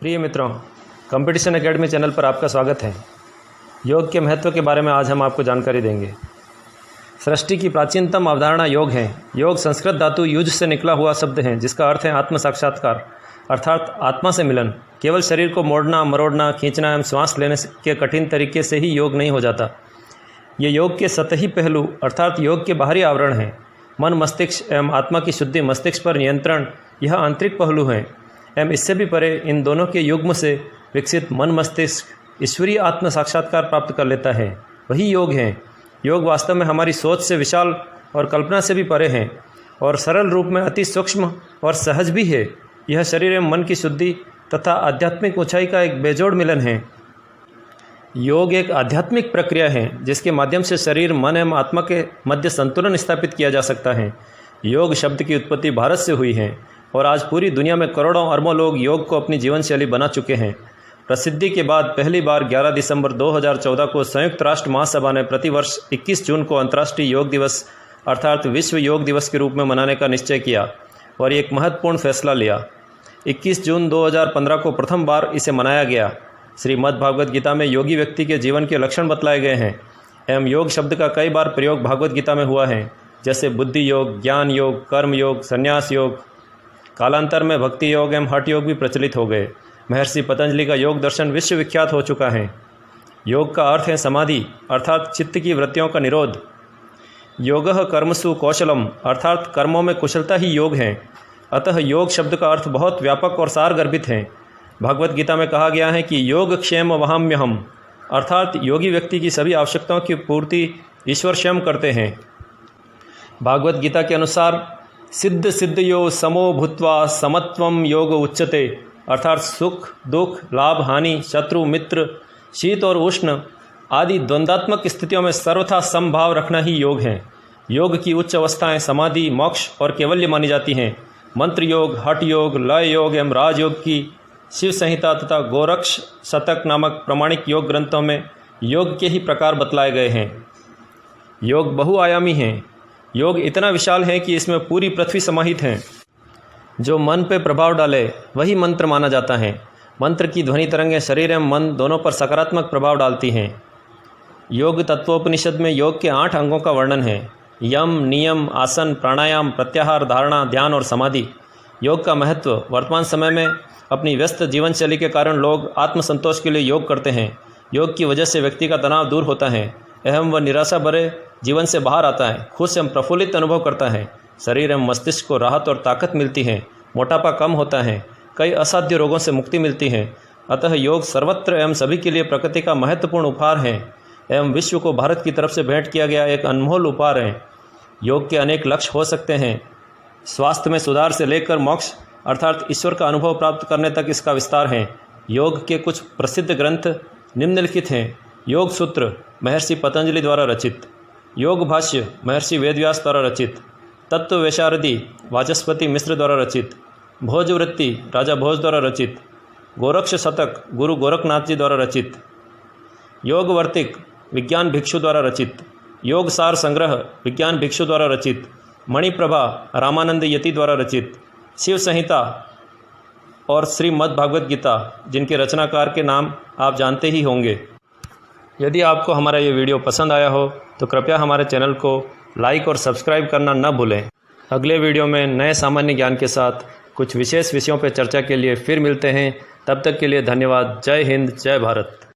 प्रिय मित्रों, competition academy channel पर आपका स्वागत है। योग के महत्व के बारे में आज हम आपको जानकारी देंगे। सृष्टि की प्राचीनतम अवधारणा योग है। योग संस्कृत धातु युज से निकला हुआ शब्द है, जिसका अर्थ है आत्म साक्षात्कार, अर्थात आत्मा से मिलन। केवल शरीर को मोड़ना, मरोड़ना, खींचना एवं श्वास लेने के कठिन तरीके से ही योग नहीं हो जाता। ये योग के सतही पहलू अर्थात योग के बाहरी आवरण हैं। मन, मस्तिष्क एवं आत्मा की शुद्धि, मस्तिष्क पर नियंत्रण, यह आंतरिक पहलू हैं एवं इससे भी परे इन दोनों के युग्म से विकसित मन मस्तिष्क ईश्वरीय आत्म साक्षात्कार प्राप्त कर लेता है, वही योग है। योग वास्तव में हमारी सोच से विशाल और कल्पना से भी परे हैं और सरल रूप में अति सूक्ष्म और सहज भी है। यह शरीर एवं मन की शुद्धि तथा आध्यात्मिक ऊंचाई का एक बेजोड़ मिलन है। योग एक आध्यात्मिक प्रक्रिया है जिसके माध्यम से शरीर, मन एवं आत्मा के मध्य संतुलन स्थापित किया जा सकता है। योग शब्द की उत्पत्ति भारत से हुई है और आज पूरी दुनिया में करोड़ों अरबों लोग योग को अपनी जीवन शैली बना चुके हैं। प्रसिद्धि के बाद पहली बार 11 दिसंबर 2014 को संयुक्त राष्ट्र महासभा ने प्रतिवर्ष 21 जून को अंतर्राष्ट्रीय योग दिवस अर्थात विश्व योग दिवस के रूप में मनाने का निश्चय किया और एक महत्वपूर्ण फैसला लिया। 21 जून 2015 को प्रथम बार इसे मनाया गया। श्रीमद् भागवत गीता में योगी व्यक्ति के जीवन के लक्षण बतलाए गए हैं एवं योग शब्द का कई बार प्रयोग भागवत गीता में हुआ है, जैसे बुद्धि योग, ज्ञान योग, कर्म योग, संन्यास योग। कालांतर में भक्ति योग एवं हठ योग भी प्रचलित हो गए। महर्षि पतंजलि का योग दर्शन विश्वविख्यात हो चुका है। योग का अर्थ है समाधि अर्थात चित्त की वृत्तियों का निरोध। योगः कर्मसु कौशलम अर्थात कर्मों में कुशलता ही योग है। अतः योग शब्द का अर्थ बहुत व्यापक और सारगर्भित है। भगवत गीता में कहा गया है कि योग क्षेम वहाम्यहम अर्थात योगी व्यक्ति की सभी आवश्यकताओं की पूर्ति ईश्वर स्वयं करते हैं। भागवत गीता के अनुसार सिद्ध सिद्धयो समो भूत्वा समत्वम योग उच्यते अर्थात सुख दुख, लाभ हानि, शत्रु मित्र, शीत और उष्ण आदि द्वंद्वात्मक स्थितियों में सर्वथा समभाव रखना ही योग है। योग की उच्च अवस्थाएं समाधि, मोक्ष और कैवल्य मानी जाती हैं। मंत्र योग, हठ योग, लय योग एवं राजयोग की शिव संहिता तथा गोरक्ष शतक नामक प्रमाणिक योग ग्रंथों में योग के ही प्रकार बतलाए गए हैं। योग बहुआयामी है। योग इतना विशाल है कि इसमें पूरी पृथ्वी समाहित है। जो मन पे प्रभाव डाले वही मंत्र माना जाता है। मंत्र की ध्वनि तरंगें शरीर एवं मन दोनों पर सकारात्मक प्रभाव डालती हैं। योग तत्वोपनिषद में योग के 8 अंगों का वर्णन है। यम, नियम, आसन, प्राणायाम, प्रत्याहार, धारणा, ध्यान और समाधि। योग का महत्व वर्तमान समय में अपनी व्यस्त जीवन शैली के कारण लोग आत्मसंतोष के लिए योग करते हैं। योग की वजह से व्यक्ति का तनाव दूर होता है एवं वह निराशा भरे जीवन से बाहर आता है, खुश एवं प्रफुल्लित अनुभव करता है। शरीर एवं मस्तिष्क को राहत और ताकत मिलती है, मोटापा कम होता है, कई असाध्य रोगों से मुक्ति मिलती है। अतः योग सर्वत्र एवं सभी के लिए प्रकृति का महत्वपूर्ण उपहार है एवं विश्व को भारत की तरफ से भेंट किया गया एक अनमोल उपहार है। योग के अनेक लक्ष्य हो सकते हैं। स्वास्थ्य में सुधार से लेकर मोक्ष अर्थात ईश्वर का अनुभव प्राप्त करने तक इसका विस्तार है। योग के कुछ प्रसिद्ध ग्रंथ निम्नलिखित हैं। योग सूत्र महर्षि पतंजलि द्वारा रचित, योग भाष्य महर्षि वेदव्यास द्वारा रचित, तत्व वैशारदी वाचस्पति मिश्र द्वारा रचित, भोजवृत्ति राजा भोज द्वारा रचित, गोरक्ष शतक गुरु गोरखनाथ जी द्वारा रचित, योग वर्तिक विज्ञान भिक्षु द्वारा रचित, योग सार संग्रह विज्ञान भिक्षु द्वारा रचित, मणिप्रभा रामानंद यति द्वारा रचित, शिव संहिता और श्रीमद् भागवत गीता, जिनके रचनाकार के नाम आप जानते ही होंगे। यदि आपको हमारा ये वीडियो पसंद आया हो तो कृपया हमारे चैनल को लाइक और सब्सक्राइब करना न भूलें। अगले वीडियो में नए सामान्य ज्ञान के साथ कुछ विशेष विषयों पर चर्चा के लिए फिर मिलते हैं। तब तक के लिए धन्यवाद। जय हिंद, जय भारत।